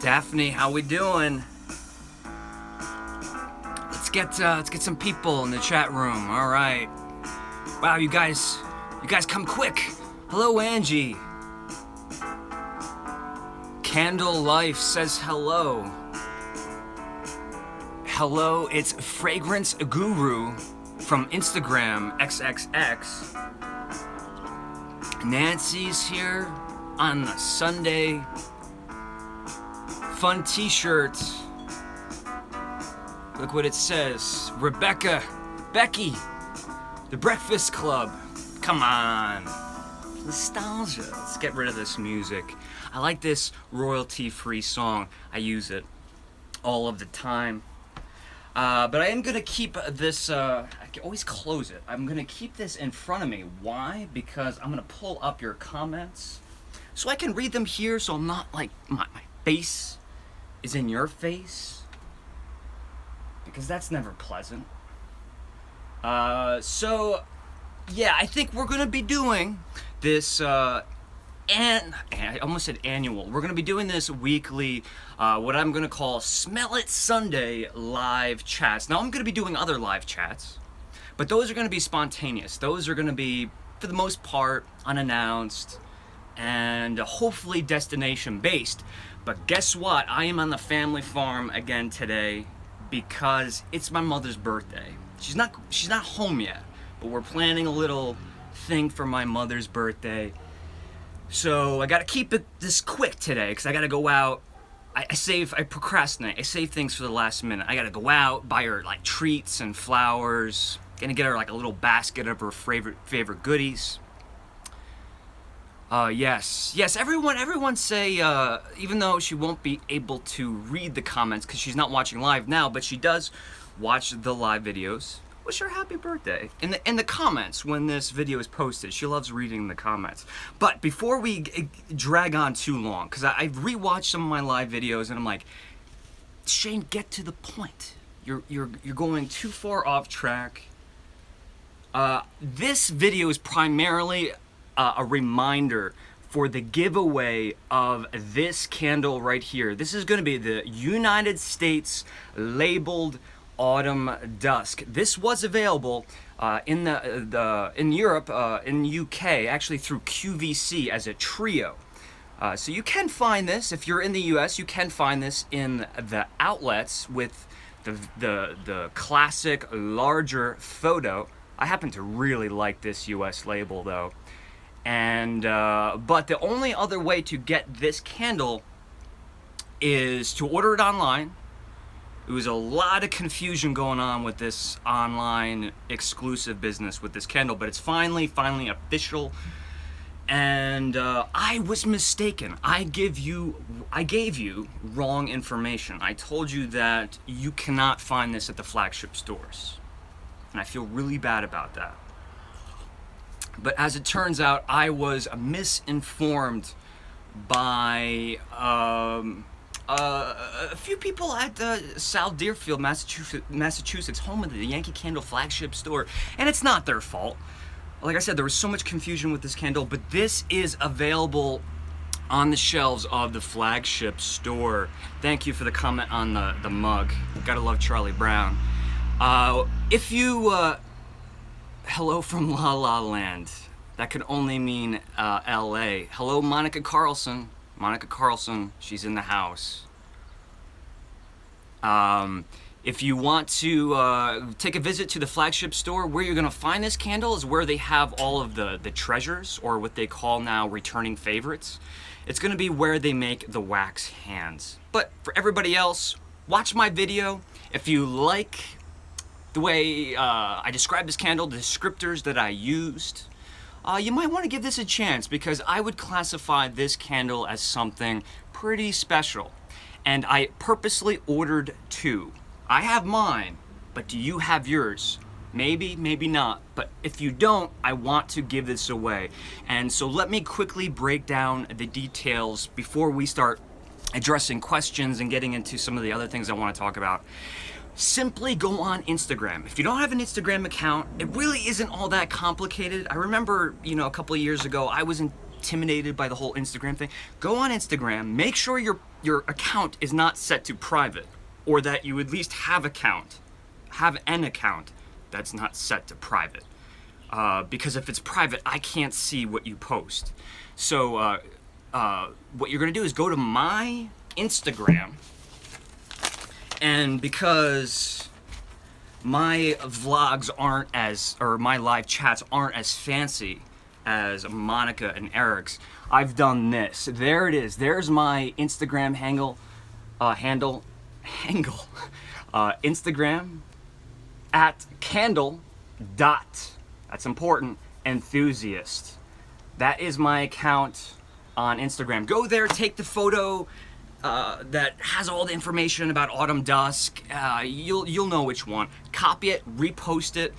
Daphne, how we doing? Let's get some people in the chat room. All right. Wow, you guys come quick. Hello, Angie. Candle Life says hello. Hello, it's Fragrance Guru from Instagram XXX. Nancy's here on a Sunday. Fun t-shirts. Look what it says. Rebecca, Becky, The Breakfast Club. Come on. Nostalgia. Let's get rid of this music. I like this royalty-free song. I use it all of the time. But I am gonna keep this, I can always close it. I'm gonna keep this in front of me. Why? Because I'm gonna pull up your comments so I can read them here, so I'm not like, my face is in your face, because that's never pleasant. So yeah, I think we're gonna be doing this, and I almost said annual. We're gonna be doing this weekly, what I'm gonna call Smell It Sunday live chats. Now I'm gonna be doing other live chats, but those are gonna be spontaneous. Those are gonna be, for the most part, unannounced and hopefully destination based. But guess what? I am on the family farm again today because it's my mother's birthday. She's not home yet, but we're planning a little thing for my mother's birthday. So I gotta keep this quick today because I gotta go out. I procrastinate. I save things for the last minute. I gotta go out, buy her like treats and flowers. Gonna get her like a little basket of her favorite goodies. Yes, everyone say, even though she won't be able to read the comments because she's not watching live now, but she does watch the live videos. Wish her happy birthday in the comments when this video is posted. She loves reading the comments. But before we drag on too long, because I've rewatched some of my live videos and I'm like, Shane, get to the point. You're going too far off track. This video is primarily a reminder for the giveaway of this candle right here. This is going to be the United States labeled Autumn Dusk. This was available in Europe, in the UK, actually through QVC as a trio. So you can find this if you're in the US. You can find this in the outlets with the classic larger photo. I happen to really like this US label though. And but the only other way to get this candle is to order it online. There was a lot of confusion going on with this online exclusive business with this candle, but it's finally official. And I was mistaken. I gave you wrong information. I told you that you cannot find this at the flagship stores, and I feel really bad about that. But as it turns out, I was misinformed by a few people at South Deerfield, Massachusetts, home of the Yankee Candle flagship store. And it's not their fault. Like I said, there was so much confusion with this candle, but this is available on the shelves of the flagship store. Thank you for the comment on the mug. Gotta love Charlie Brown. If you... hello from La La Land. That could only mean LA. Hello, Monica Carlson. Monica Carlson, she's in the house. If you want to take a visit to the flagship store, where you're gonna find this candle is where they have all of the treasures, or what they call now returning favorites. It's gonna be where they make the wax hands. But for everybody else, watch my video. If you like the way I described this candle, the descriptors that I used, you might want to give this a chance, because I would classify this candle as something pretty special. And I purposely ordered two. I have mine, but do you have yours? Maybe, maybe not. But if you don't, I want to give this away. And so let me quickly break down the details before we start addressing questions and getting into some of the other things I want to talk about. Simply go on Instagram. If you don't have an Instagram account, it really isn't all that complicated. I remember, a couple of years ago, I was intimidated by the whole Instagram thing, go on Instagram, make sure your account is not set to private, or that you at least have an account that's not set to private. Because if it's private, I can't see what you post. So what you're gonna do is go to my Instagram, and because my vlogs aren't as, or my live chats aren't as fancy as Monica and Eric's, I've done this. There it is. There's my Instagram handle. Instagram at candle dot, that's important, enthusiast. That is my account on Instagram. Go there, take the photo that has all the information about Autumn Dusk. You'll know which one. Copy it, repost it,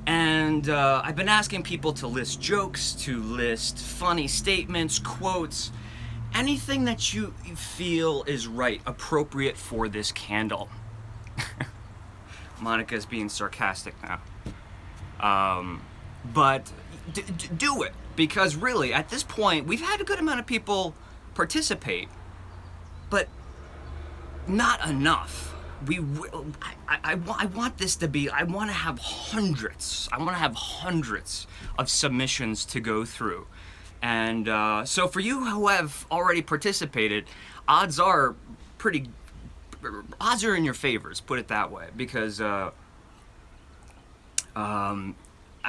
and I've been asking people to list jokes, to list funny statements, quotes, anything that you feel is right, appropriate for this candle. Monica's being sarcastic now. But do it, because really, at this point, we've had a good amount of people participate, but not enough. I want this to be, I want to have hundreds of submissions to go through. And so for you who have already participated, odds are in your favors, put it that way, because I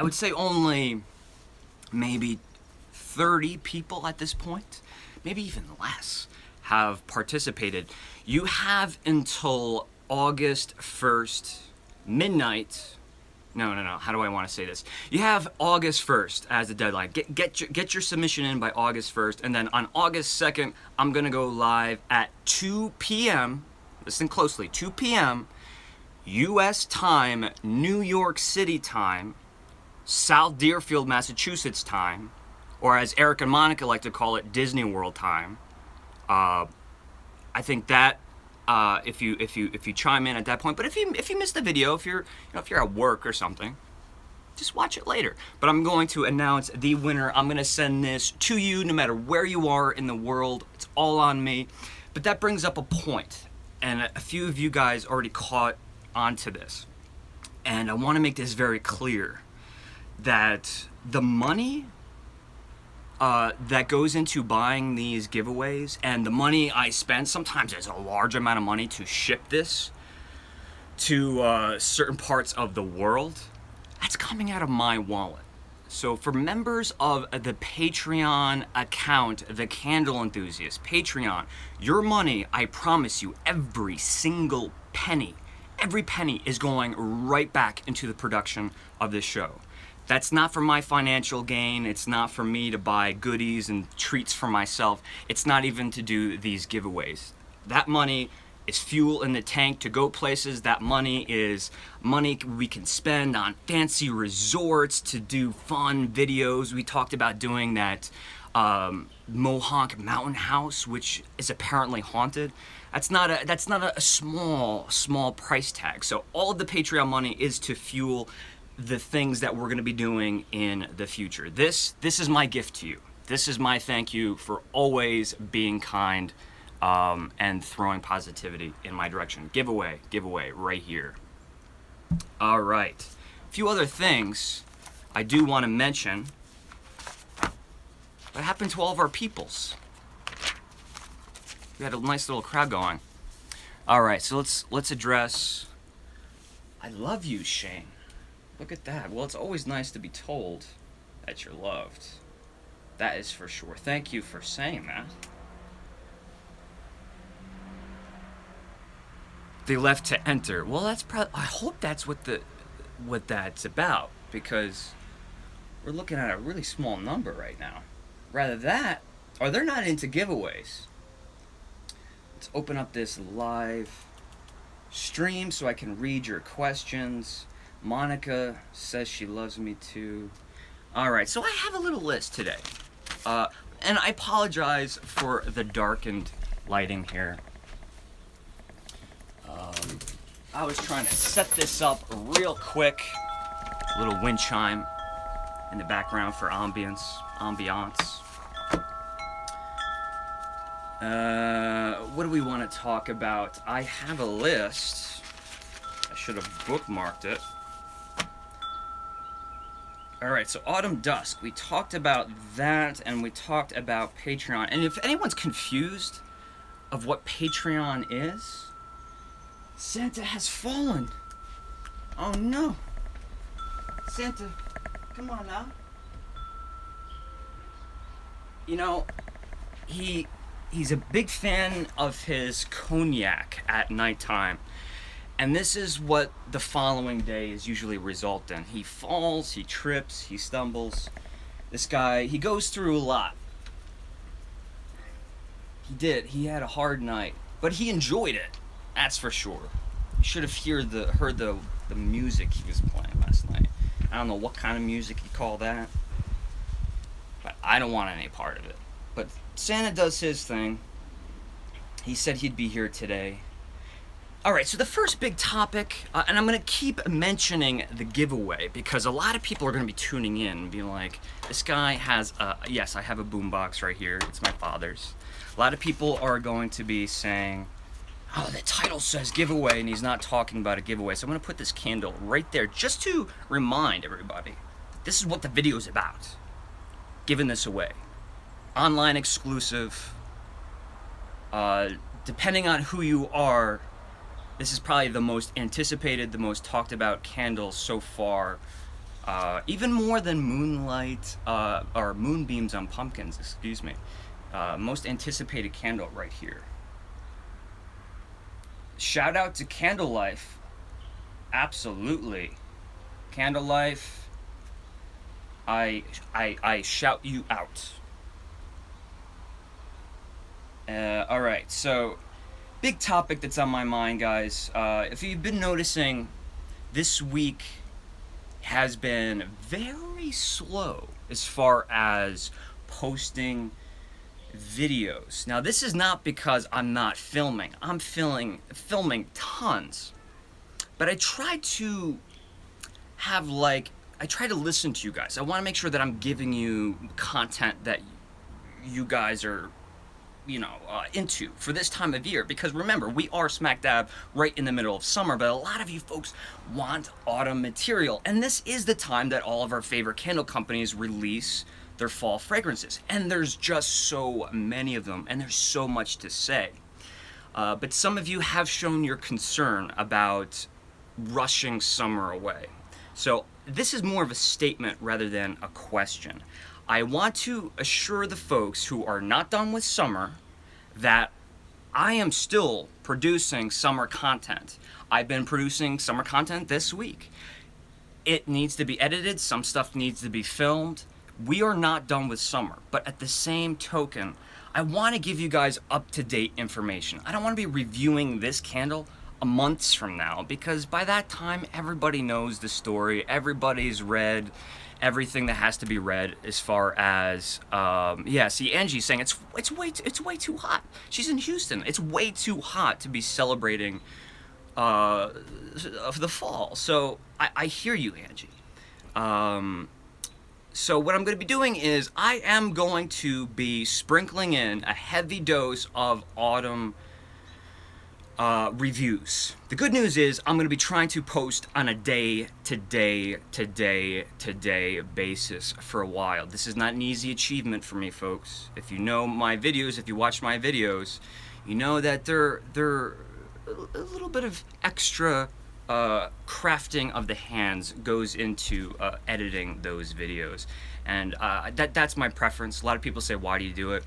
would say only maybe 30 people at this point, maybe even less, have participated. You have until August 1st, midnight. No. How do I want to say this? You have August 1st as the deadline. Get your submission in by August 1st, and then on August 2nd, I'm gonna go live at 2 p.m. Listen closely, 2 p.m. U.S. time, New York City time, South Deerfield, Massachusetts time, or as Eric and Monica like to call it, Disney World time. I think that if you chime in at that point, but if you missed the video, if you're at work or something, just watch it later. But I'm going to announce the winner. I'm gonna send this to you no matter where you are in the world. It's all on me. But that brings up a point, and a few of you guys already caught onto this, and I want to make this very clear that the money that goes into buying these giveaways, and the money I spend, sometimes it's a large amount of money to ship this to certain parts of the world, that's coming out of my wallet. So for members of the Patreon account, the Candle Enthusiast, Patreon, your money, I promise you, every single penny, every penny is going right back into the production of this show. That's not for my financial gain. It's not for me to buy goodies and treats for myself. It's not even to do these giveaways. That money is fuel in the tank to go places. That money is money we can spend on fancy resorts, to do fun videos. We talked about doing that Mohawk mountain house, which is apparently haunted. That's not a small price tag. So all of the Patreon money is to fuel the things that we're going to be doing in the future. This is my gift to you. This is my thank you for always being kind and throwing positivity in my direction. Giveaway right here. All right. A few other things I do want to mention. What happened to all of our peoples? We had a nice little crowd going. All right, so let's address. I love you, Shane. Look at that. Well, it's always nice to be told that you're loved. That is for sure. Thank you for saying that. They left to enter. Well, that's probably. I hope that's what that's about, because we're looking at a really small number right now. Rather that, or they're not into giveaways. Let's open up this live stream so I can read your questions. Monica says she loves me too. All right, so I have a little list today. And I apologize for the darkened lighting here. I was trying to set this up real quick. A little wind chime in the background for ambiance. What do we want to talk about? I have a list. I should have bookmarked it. Alright, so Autumn Dusk. We talked about that, and we talked about Patreon. And if anyone's confused of what Patreon is, Santa has fallen. Oh no. Santa, come on now. You know, he's a big fan of his cognac at nighttime. And this is what the following day is usually result in. He falls, he trips, he stumbles. This guy, he goes through a lot. He did. He had a hard night, but he enjoyed it. That's for sure. You should have heard the music he was playing last night. I don't know what kind of music you call that, but I don't want any part of it. But Santa does his thing. He said he'd be here today. Alright, so the first big topic, and I'm going to keep mentioning the giveaway, because a lot of people are going to be tuning in and being like, this guy has yes, I have a boombox right here. It's my father's. A lot of people are going to be saying, oh, the title says giveaway, and he's not talking about a giveaway. So I'm going to put this candle right there, just to remind everybody, this is what the video is about. Giving this away. Online exclusive. Depending on who you are, this is probably the most anticipated, the most talked about candle so far. Even more than Moonlight, or Moonbeams on Pumpkins, excuse me. Most anticipated candle right here. Shout out to Candle Life. Absolutely. Candle Life, I shout you out. Alright, so big topic that's on my mind, guys. If you've been noticing, this week has been very slow as far as posting videos. Now, this is not because I'm not filming. I'm filming tons. But I try to have, like, I try to listen to you guys. I want to make sure that I'm giving you content that you guys are, you know, into for this time of year. Because remember, we are smack dab right in the middle of summer, but a lot of you folks want autumn material. And this is the time that all of our favorite candle companies release their fall fragrances. And there's just so many of them, and there's so much to say. But some of you have shown your concern about rushing summer away. So this is more of a statement rather than a question. I want to assure the folks who are not done with summer that I am still producing summer content. I've been producing summer content this week. It needs to be edited, some stuff needs to be filmed. We are not done with summer, but at the same token, I want to give you guys up-to-date information. I don't want to be reviewing this candle a month from now, because by that time, everybody knows the story, everybody's read everything that has to be read as far as, yeah, see, Angie's saying it's way too hot. She's in Houston. It's way too hot to be celebrating of the fall. So I hear you, Angie. So what I'm going to be doing is I am going to be sprinkling in a heavy dose of autumn reviews. The good news is I'm going to be trying to post on a day-to-day basis for a while. This is not an easy achievement for me, folks. If you know my videos, if you watch my videos, you know that they're a little bit of extra crafting of the hands goes into editing those videos, and that's my preference. A lot of people say, why do you do it?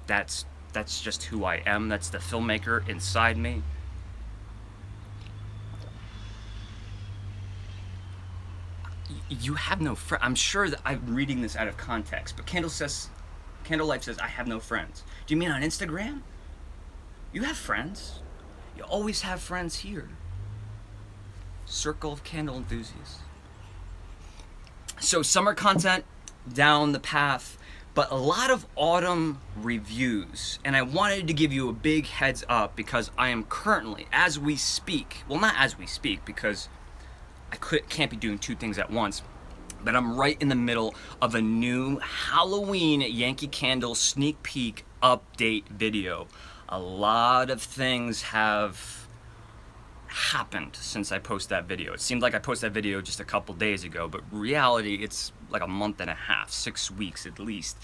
That's just who I am. That's the filmmaker inside me. You have no friends. I'm sure that I'm reading this out of context, but Candle Life says I have no friends. Do you mean on Instagram? You have friends. You always have friends here. Circle of Candle Enthusiasts. So summer content down the path, but a lot of autumn reviews. And I wanted to give you a big heads up because I am currently, as we speak, well, not as we speak, because I can't be doing two things at once. but I'm right in the middle of a new Halloween Yankee Candle sneak peek update video. A lot of things have happened since I posted that video. It seemed like I posted that video just a couple days ago, but reality, it's like a month and a half, 6 weeks at least.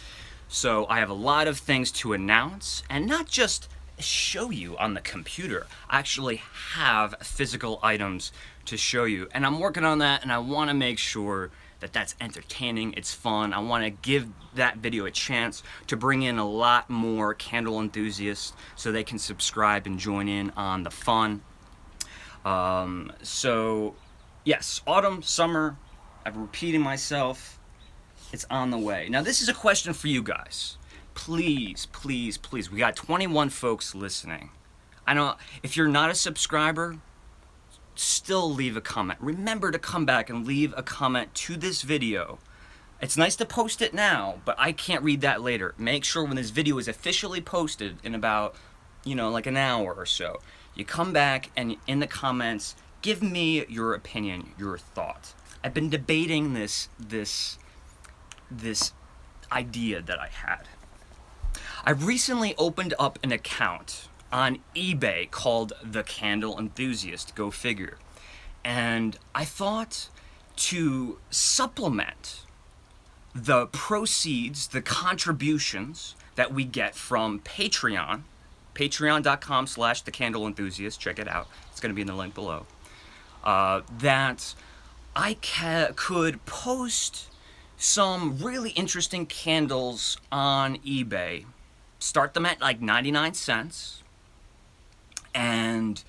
So I have a lot of things to announce, and not just show you on the computer. I actually have physical items to show you, and I'm working on that, and I want to make sure that that's entertaining, it's fun. I want to give that video a chance to bring in a lot more candle enthusiasts so they can subscribe and join in on the fun. So yes, autumn, summer, I'm repeating myself, it's on the way. Now this is a question for you guys. Please, please, please, we got 21 folks listening. I know if you're not a subscriber, still leave a comment. Remember to come back and leave a comment to this video. It's nice to post it now, but I can't read that later. Make sure when this video is officially posted in about, like an hour or so, you come back and in the comments, give me your opinion, your thought. I've been debating this idea that I had. I recently opened up an account on eBay called The Candle Enthusiast, go figure. And I thought to supplement the proceeds, the contributions that we get from Patreon, patreon.com/thecandleenthusiast, check it out, it's going to be in the link below, that I could post some really interesting candles on eBay, start them at like 99 cents, and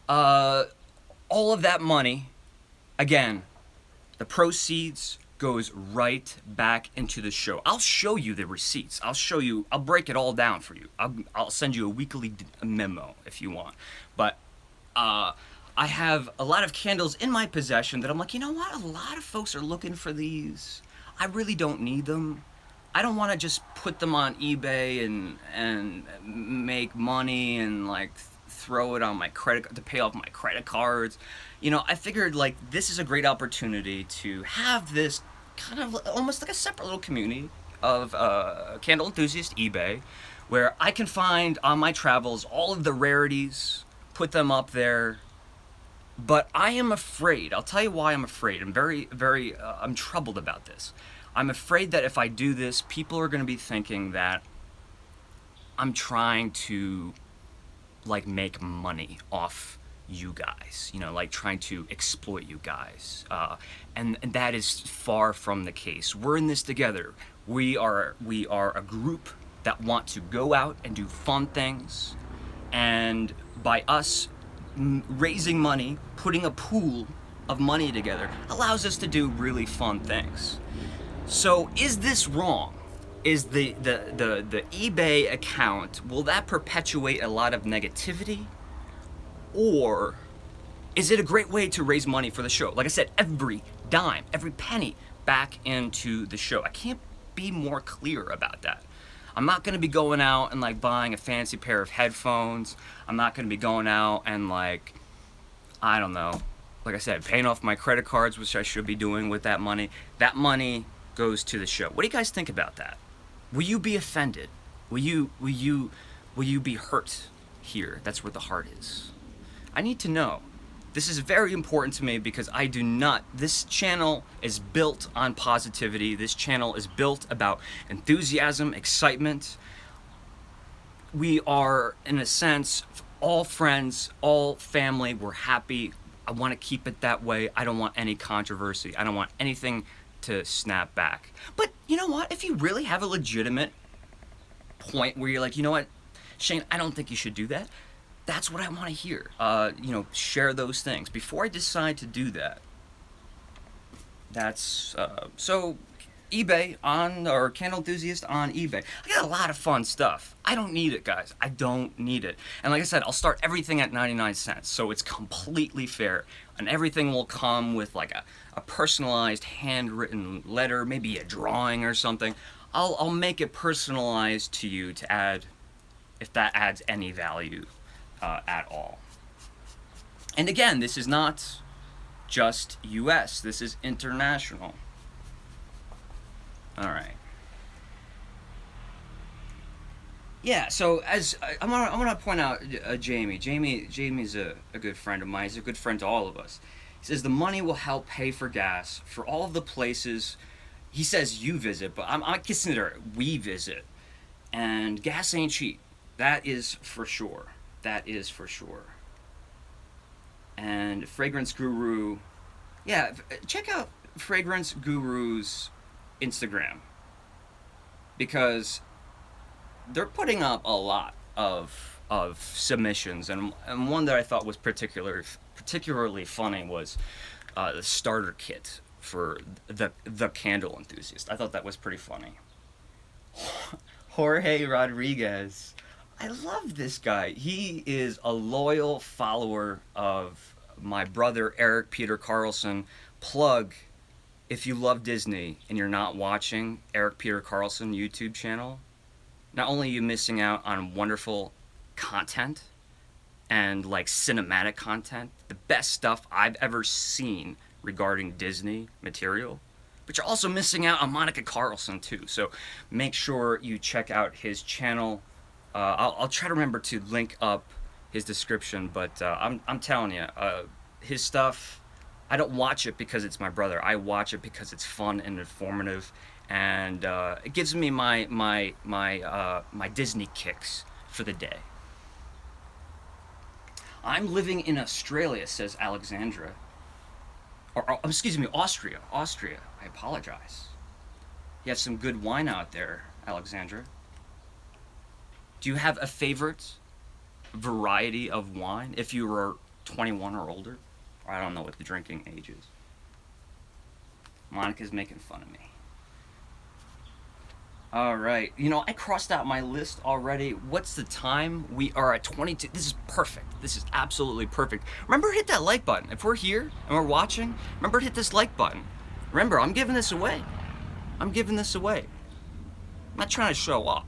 all of that money, again, the proceeds goes right back into the show. I'll show you the receipts. I'll break it all down for you. I'll send you a weekly memo if you want. But I have a lot of candles in my possession that I'm like, you know what? A lot of folks are looking for these. I really don't need them. I don't want to just put them on eBay and make money and like throw it on my credit to pay off my credit cards. I figured like this is a great opportunity to have this kind of almost like a separate little community of candle enthusiast eBay, where I can find on my travels all of the rarities, put them up there. But I am afraid. I'll tell you why I'm afraid. I'm I'm troubled about this. I'm afraid that if I do this, people are going to be thinking that I'm trying to like make money off you guys, like trying to exploit you guys, and that is far from the case. We're in this together. We are a group that want to go out and do fun things, and by us raising money, putting a pool of money together, allows us to do really fun things. So is this wrong? Is the eBay account, will that perpetuate a lot of negativity? Or is it a great way to raise money for the show? Like I said, every dime, every penny back into the show. I can't be more clear about that. I'm not going to be going out and like buying a fancy pair of headphones. I'm not going to be going out and like, I don't know, like I said, paying off my credit cards, which I should be doing with that money. That money goes to the show. What do you guys think about that? Will you be offended? Will you be hurt here? That's where the heart is. I need to know. This is very important to me because this channel is built on positivity. This channel is built about enthusiasm, excitement. We are, in a sense, all friends, all family. We're happy. I want to keep it that way. I don't want any controversy. I don't want anything to snap back. But you know what? If you really have a legitimate point where you're like, you know what, Shane, I don't think you should do that. That's what I want to hear. Share those things. Before I decide to do that, that's, so eBay or Candle Enthusiast on eBay. I got a lot of fun stuff. I don't need it, guys. I don't need it. And like I said, I'll start everything at 99 cents. So it's completely fair. And everything will come with like a personalized handwritten letter, maybe a drawing or something. I'll make it personalized to you to add, if that adds any value at all. And again, this is not just US, this is international. All right. Yeah, so as I'm gonna point out Jamie. Jamie's a good friend of mine. He's a good friend to all of us. He says the money will help pay for gas for all of the places. He says you visit, but I consider we visit, and gas ain't cheap. That is for sure. That is for sure. And Fragrance Guru, yeah, check out Fragrance Guru's Instagram because they're putting up a lot of submissions, and one that I thought was particularly funny was the starter kit for the candle enthusiast. I thought that was pretty funny. Jorge Rodriguez, I love this guy. He is a loyal follower of my brother Eric Peter Carlson. Plug if you love Disney and you're not watching Eric Peter Carlson YouTube channel. Not only are you missing out on wonderful content and like cinematic content, the best stuff I've ever seen regarding Disney material, but you're also missing out on Monica Carlson too. So make sure you check out his channel. I'll try to remember to link up his description, but I'm telling you, his stuff, I don't watch it because it's my brother. I watch it because it's fun and informative, and it gives me my Disney kicks for the day. I'm living in Australia, says Alexandra. Or excuse me, Austria. I apologize. You have some good wine out there, Alexandra. Do you have a favorite variety of wine if you were 21 or older? Or I don't know what the drinking age is. Monica's making fun of me. All right. You know, I crossed out my list already. What's the time? We are at 22. This is perfect. This is absolutely perfect. Remember to hit that like button. If we're here and we're watching, remember to hit this like button. Remember, I'm giving this away. I'm giving this away. I'm not trying to show off.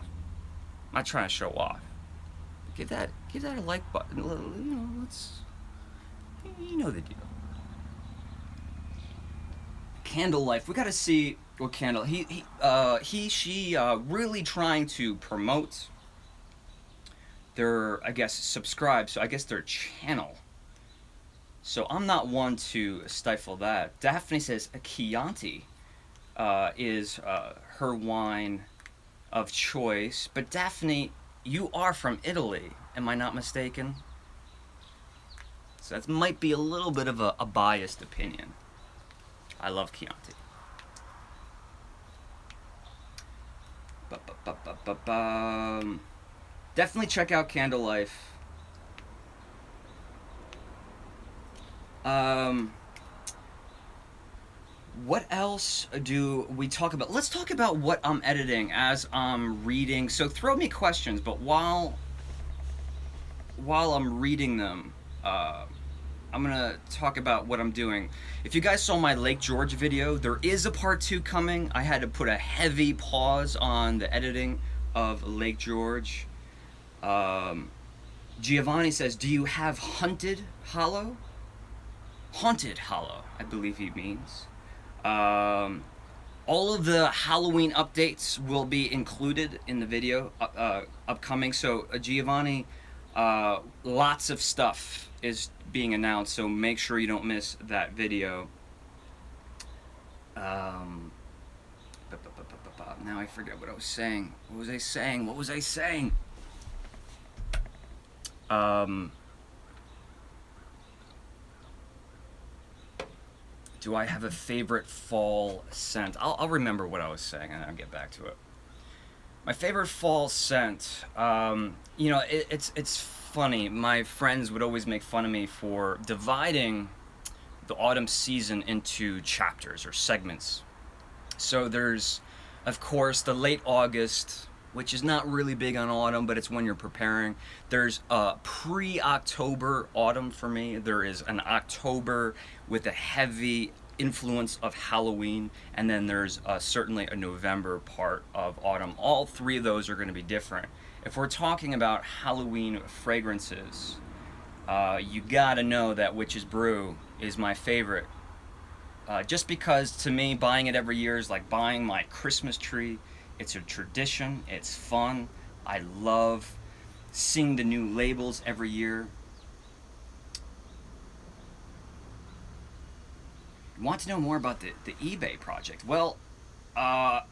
I'm not trying to show off. Give that a like button. You know, you know the deal. Candle Life. We got to see what candle she really trying to promote their, I guess, subscribe. So I guess their channel. So I'm not one to stifle that. Daphne says a Chianti is her wine of choice. But Daphne, you are from Italy. Am I not mistaken? So that might be a little bit of a biased opinion. I love Chianti. Definitely check out Candle Life. What else do we talk about? Let's talk about what I'm editing as I'm reading. So throw me questions, but while I'm reading them, I'm gonna talk about what I'm doing. If you guys saw my Lake George video, there is a part 2 coming. I had to put a heavy pause on the editing of Lake George. Giovanni says, do you have Haunted Hollow? Haunted Hollow, I believe he means. All of the Halloween updates will be included in the video upcoming. So Giovanni, lots of stuff is being announced, so make sure you don't miss that video. Now I forget what I was saying. What was I saying? Do I have a favorite fall scent? I'll remember what I was saying and I'll get back to it. My favorite fall scent, you know, it's funny. My friends would always make fun of me for dividing the autumn season into chapters or segments. So there's, of course, the late August, which is not really big on autumn, but it's when you're preparing. There's a pre-October autumn for me. There is an October with a heavy influence of Halloween, and then there's certainly a November part of autumn. All three of those are going to be different. If we're talking about Halloween fragrances, you gotta know that Witch's Brew is my favorite Just because to me, buying it every year is like buying my Christmas tree. It's a tradition, it's fun. I love seeing the new labels every year. You want to know more about the eBay project? Well, on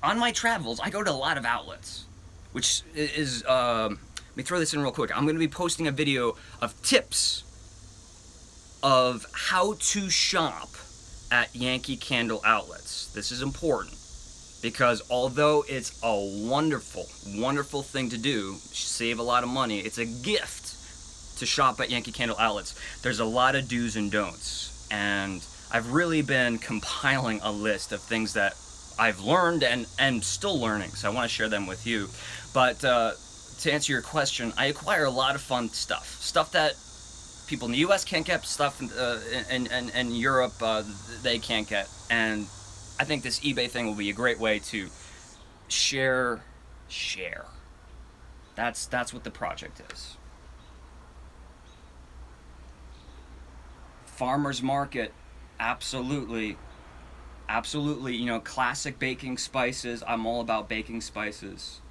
my travels, I go to a lot of outlets, which is, let me throw this in real quick. I'm going to be posting a video of tips of how to shop at Yankee candle outlets. This is important because although it's a wonderful, wonderful thing to do, save a lot of money, it's a gift to shop at Yankee candle outlets. There's a lot of do's and don'ts, and I've really been compiling a list of things that I've learned and still learning, so I want to share them with you. But to answer your question, I acquire a lot of fun stuff that people in the U.S. can't get, stuff in Europe they can't get, and I think this eBay thing will be a great way to share. That's what the project is. Farmers market, absolutely. You know, classic baking spices. I'm all about baking spices.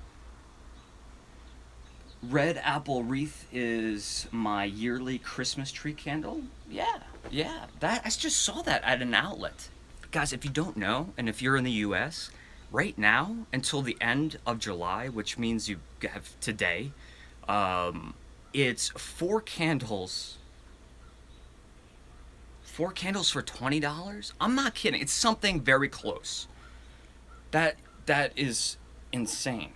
Red apple wreath is my yearly Christmas tree candle. Yeah. That I just saw that at an outlet. Guys, if you don't know, and if you're in the US, right now until the end of July, which means you have today, it's 4 candles. 4 candles for $20? I'm not kidding. It's something very close. That is insane.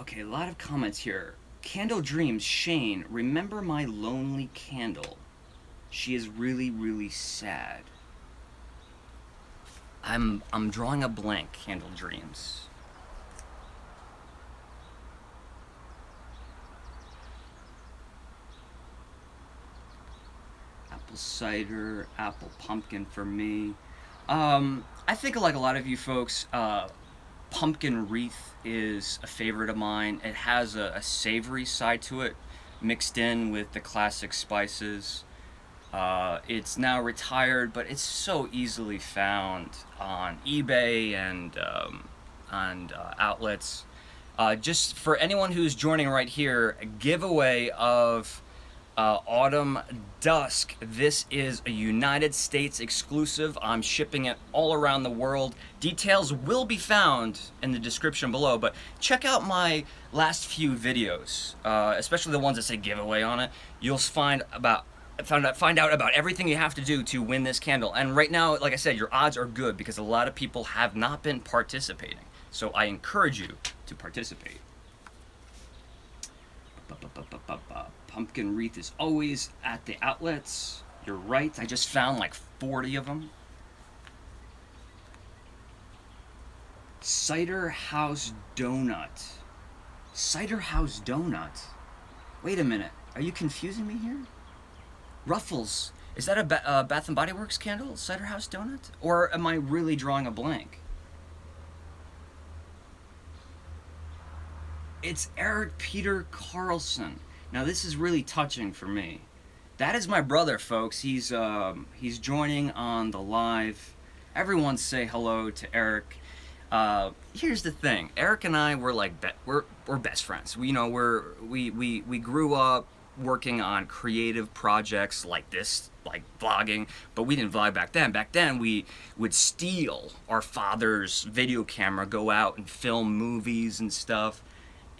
Okay, a lot of comments here. Candle Dreams, Shane, remember my lonely candle. She is really, really sad. I'm drawing a blank, Candle Dreams. Apple cider, apple pumpkin for me. I think like a lot of you folks, pumpkin wreath is a favorite of mine. It has a savory side to it, mixed in with the classic spices. It's now retired, but it's so easily found on eBay and on outlets. Just for anyone who's joining right here, a giveaway of Autumn Dusk. This is a United States exclusive. I'm shipping it all around the world. Details will be found in the description below, but check out my last few videos, especially the ones that say giveaway on it. You'll find out about everything you have to do to win this candle. And right now, like I said, your odds are good because a lot of people have not been participating. So I encourage you to participate. Pumpkin wreath is always at the outlets. You're right, I just found like 40 of them. Cider House Donut. Cider House Donut? Wait a minute, are you confusing me here? Ruffles, is that a Bath and Body Works candle? Cider House Donut? Or am I really drawing a blank? It's Eric Peter Carlson. Now this is really touching for me. That is my brother, folks. He's joining on the live. Everyone say hello to Eric. Here's the thing. Eric and I were like we're best friends. We grew up working on creative projects like this, like vlogging, but we didn't vlog back then. Back then we would steal our father's video camera, go out and film movies and stuff.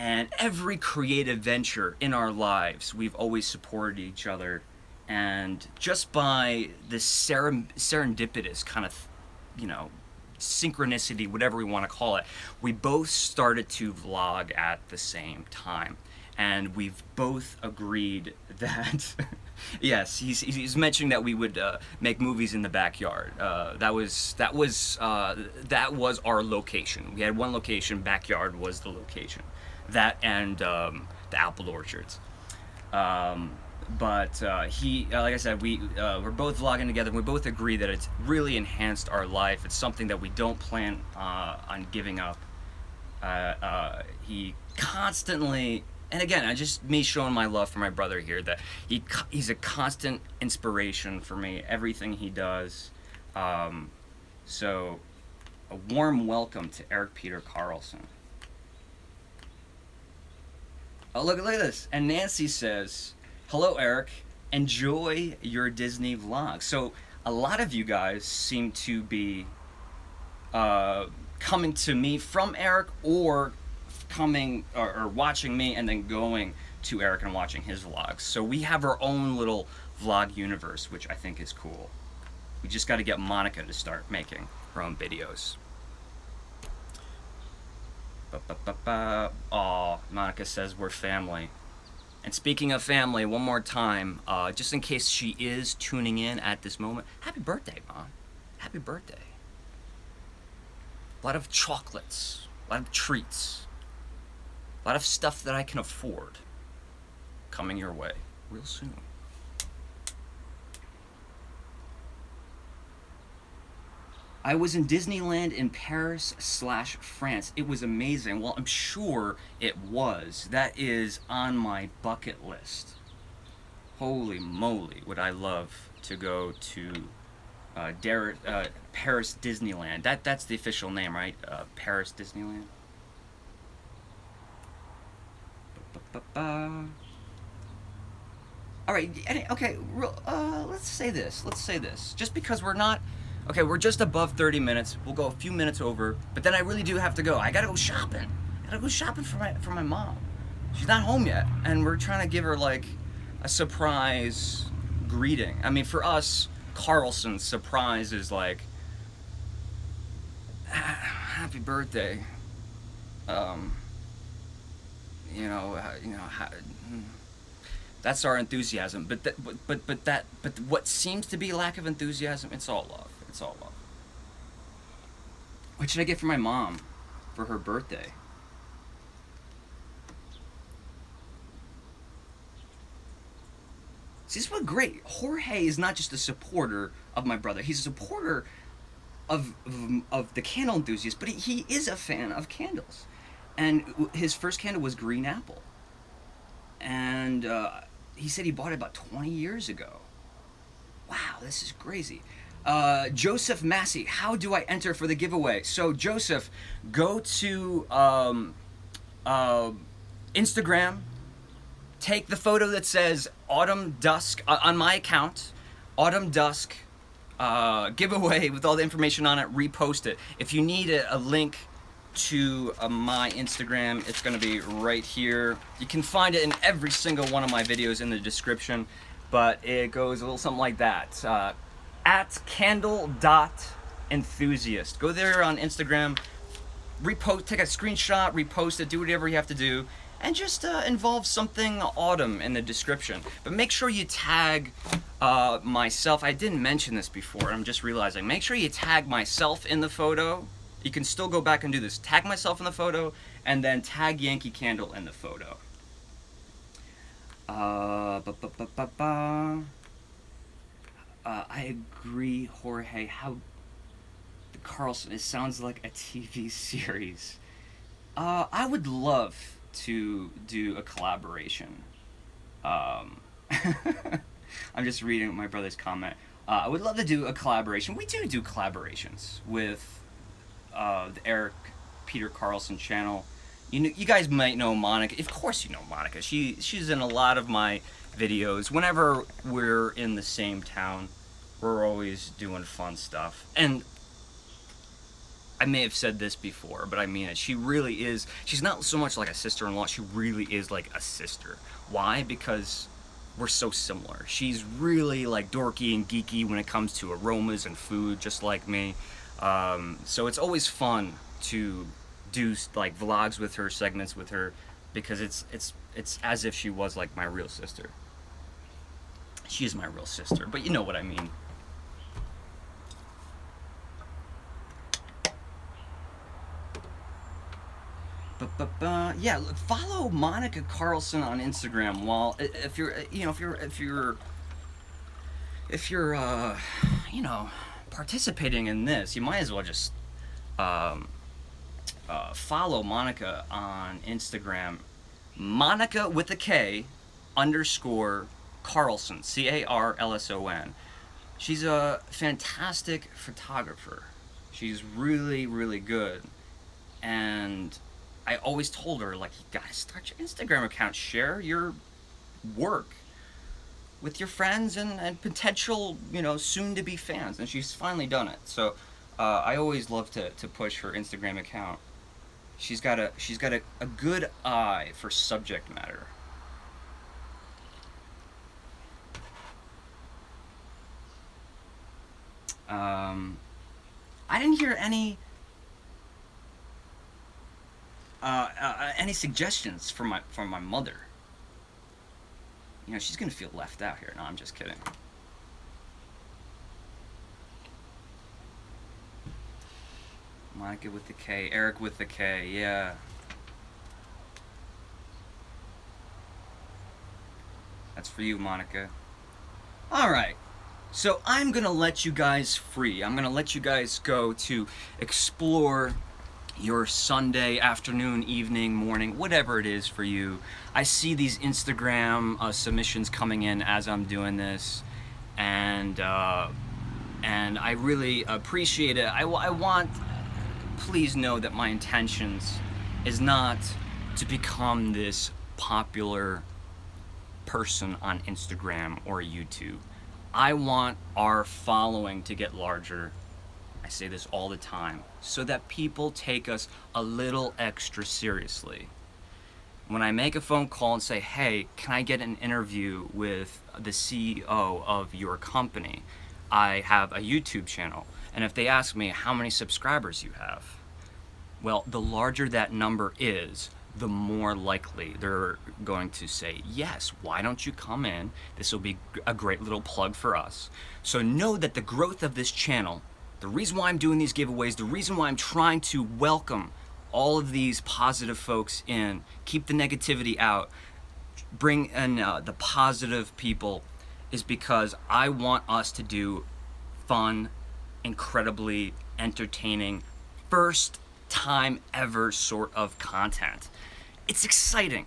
And every creative venture in our lives, we've always supported each other. And just by this serendipitous kind of, synchronicity, whatever we want to call it, we both started to vlog at the same time. And we've both agreed that, yes, he's mentioning that we would make movies in the backyard. That was our location. We had one location, backyard was the location. That and the apple orchards. But like I said, we're both vlogging together. And we both agree that it's really enhanced our life. It's something that we don't plan on giving up. He constantly, and again, I just me showing my love for my brother here, that he's a constant inspiration for me. Everything he does. So, a warm welcome to Eric Peter Carlson. Oh, look at this. And Nancy says, "Hello, Eric. Enjoy your Disney vlog." So, a lot of you guys seem to be coming to me from Eric, or coming or watching me and then going to Eric and watching his vlogs. So we have our own little vlog universe, which I think is cool. We just got to get Monica to start making her own videos. Aw, Monica says we're family. And speaking of family, one more time, just in case she is tuning in at this moment, happy birthday, Mom. Happy birthday. A lot of chocolates, a lot of treats, a lot of stuff that I can afford coming your way real soon. I was in Disneyland in Paris/France. It was amazing. Well, I'm sure it was. That is on my bucket list. Holy moly, would I love to go to Paris Disneyland. That's the official name, right? Paris Disneyland. All right. Okay. Let's say this. Just because we're not. Okay, we're just above 30 minutes. We'll go a few minutes over, but then I really do have to go. I gotta go shopping. For my mom. She's not home yet, and we're trying to give her like a surprise greeting. I mean, for us, Carlson's surprise is like, happy birthday. That's our enthusiasm. But what seems to be lack of enthusiasm, it's all love. It's all love. What should I get for my mom for her birthday? See, this is what great. Jorge is not just a supporter of my brother. He's a supporter of the candle enthusiast, but he is a fan of candles. And his first candle was green apple. And he said he bought it about 20 years ago. Wow, this is crazy. Joseph Massey, how do I enter for the giveaway? So Joseph, go to Instagram, take the photo that says Autumn Dusk on my account, Autumn Dusk giveaway with all the information on it, repost it. If you need a link to my Instagram, it's going to be right here. You can find it in every single one of my videos in the description, but it goes a little something like that. At candle.enthusiast. Go there on Instagram, repost, take a screenshot, repost it, do whatever you have to do, and just involve something autumn in the description. But make sure you tag myself. I didn't mention this before, I'm just realizing. Make sure you tag myself in the photo. You can still go back and do this. Tag myself in the photo, and then tag Yankee Candle in the photo. I agree, Jorge. How the Carlson, it sounds like a TV series. I would love to do a collaboration. I'm just reading my brother's comment. I would love to do a collaboration. We do collaborations with the Eric Peter Carlson channel. You guys might know Monica. Of course you know Monica. She's in a lot of my videos. Whenever we're in the same town, we're always doing fun stuff. And I may have said this before, but I mean it. She really is. She's not so much like a sister-in-law. She really is like a sister. Why? Because we're so similar. She's really like dorky and geeky when it comes to aromas and food, just like me. So it's always fun to do like vlogs with her, segments with her, because it's as if she was like my real sister. She is my real sister, but you know what I mean. Yeah, look, follow Monica Carlson on Instagram. While if you're participating in this, you might as well just follow Monica on Instagram, Monica with a K _ Carlson, CARLSON. She's a fantastic photographer. She's really, really good. And I always told her, like, you gotta start your Instagram account, share your work with your friends and potential, you know, soon-to-be fans. And she's finally done it. So I always love to push her Instagram account. She's got a good eye for subject matter. I didn't hear any suggestions from my mother. You know, she's gonna feel left out here. No, I'm just kidding. Monica with the K, Eric with the K, yeah. That's for you, Monica. All right. So I'm gonna let you guys free. I'm gonna let you guys go to explore your Sunday afternoon, evening, morning, whatever it is for you. I see these Instagram submissions coming in as I'm doing this, and I really appreciate it. I want, please know that my intentions is not to become this popular person on Instagram or YouTube. I want our following to get larger. I say this all the time, so that people take us a little extra seriously. When I make a phone call and say, hey, can I get an interview with the CEO of your company? I have a YouTube channel. And if they ask me how many subscribers you have, well, the larger that number is, the more likely they're going to say, yes, why don't you come in? This will be a great little plug for us. So know that the growth of this channel, the reason why I'm doing these giveaways, the reason why I'm trying to welcome all of these positive folks in, keep the negativity out, bring in the positive people, is because I want us to do fun, incredibly entertaining, first time ever sort of content. It's exciting,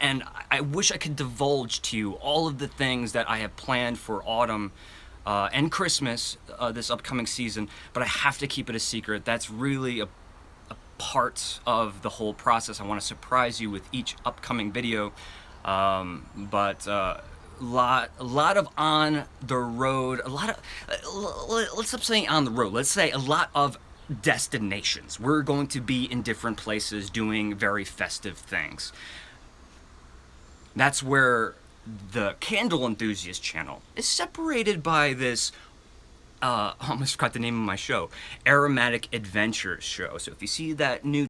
and I wish I could divulge to you all of the things that I have planned for autumn and Christmas this upcoming season, but I have to keep it a secret. That's really a part of the whole process. I want to surprise you with each upcoming video, but a lot of on the road, let's stop saying on the road, let's say a lot of destinations. We're going to be in different places doing very festive things. That's where the Candle Enthusiast channel is separated by this I almost forgot the name of my show, Aromatic Adventures show. So if you see that new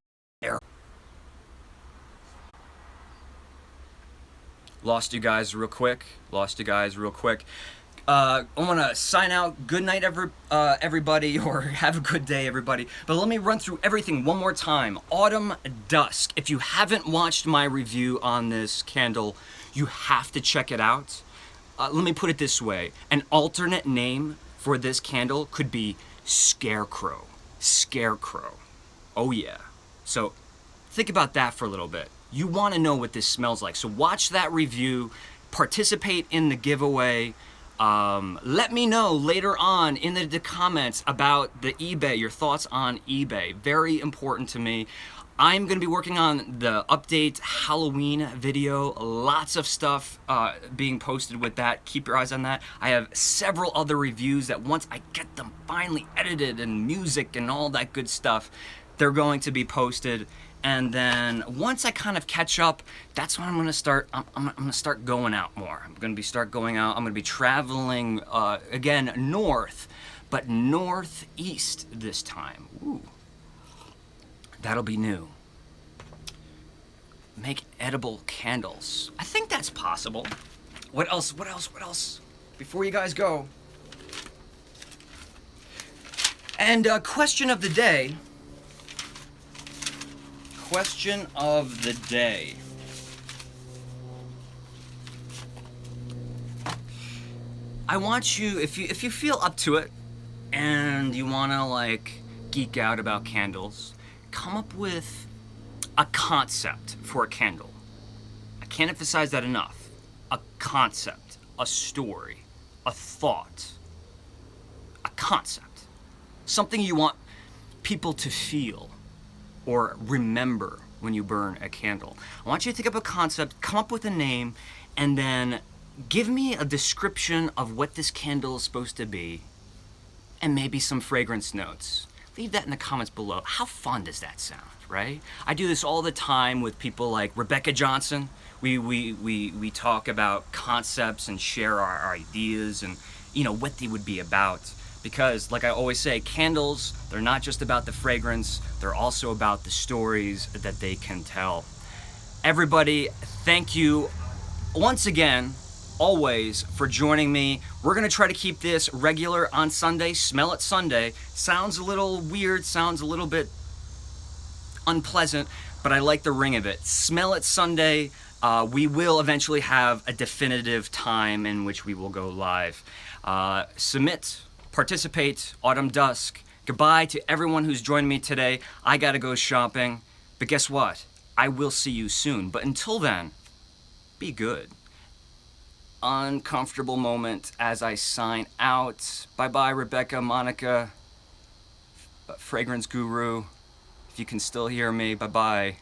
lost you guys real quick. I want to sign out. Good night, everybody, or have a good day, everybody. But let me run through everything one more time. Autumn Dusk. If you haven't watched my review on this candle, you have to check it out. Let me put it this way. An alternate name for this candle could be Scarecrow. Scarecrow. Oh, yeah. So think about that for a little bit. You want to know what this smells like. So watch that review. Participate in the giveaway. Let me know later on in the comments about the eBay, your thoughts on eBay. Very important to me. I'm going to be working on the update Halloween video. Lots of stuff being posted with that. Keep your eyes on that. I have several other reviews that once I get them finally edited and music and all that good stuff, they're going to be posted. And then once I kind of catch up, that's when I'm gonna start. I'm gonna start going out more. I'm gonna start going out. I'm gonna be traveling again north, but northeast this time. Ooh, that'll be new. Make edible candles. I think that's possible. What else? Before you guys go. And question of the day. Question of the day. I want you, if you feel up to it and you want to like geek out about candles, come up with a concept for a candle. I can't emphasize that enough. A concept, a story, a thought, a concept. Something you want people to feel or remember when you burn a candle. I want you to think up a concept, come up with a name, and then give me a description of what this candle is supposed to be, and maybe some fragrance notes. Leave that in the comments below. How fun does that sound, right? I do this all the time with people like Rebecca Johnson. We talk about concepts and share our ideas and, you know, what they would be about. Because, like I always say, candles, they're not just about the fragrance, they're also about the stories that they can tell. Everybody, thank you once again, always, for joining me. We're gonna try to keep this regular on Sunday. Smell It Sunday. Sounds a little weird, sounds a little bit unpleasant, but I like the ring of it. Smell It Sunday. We will eventually have a definitive time in which we will go live. Submit, participate, Autumn Dusk. Goodbye to everyone who's joined me today. I gotta go shopping, but guess what? I will see you soon. But until then, be good. Uncomfortable moment as I sign out. Bye-bye, Rebecca, Monica, Fragrance Guru. If you can still hear me, bye-bye.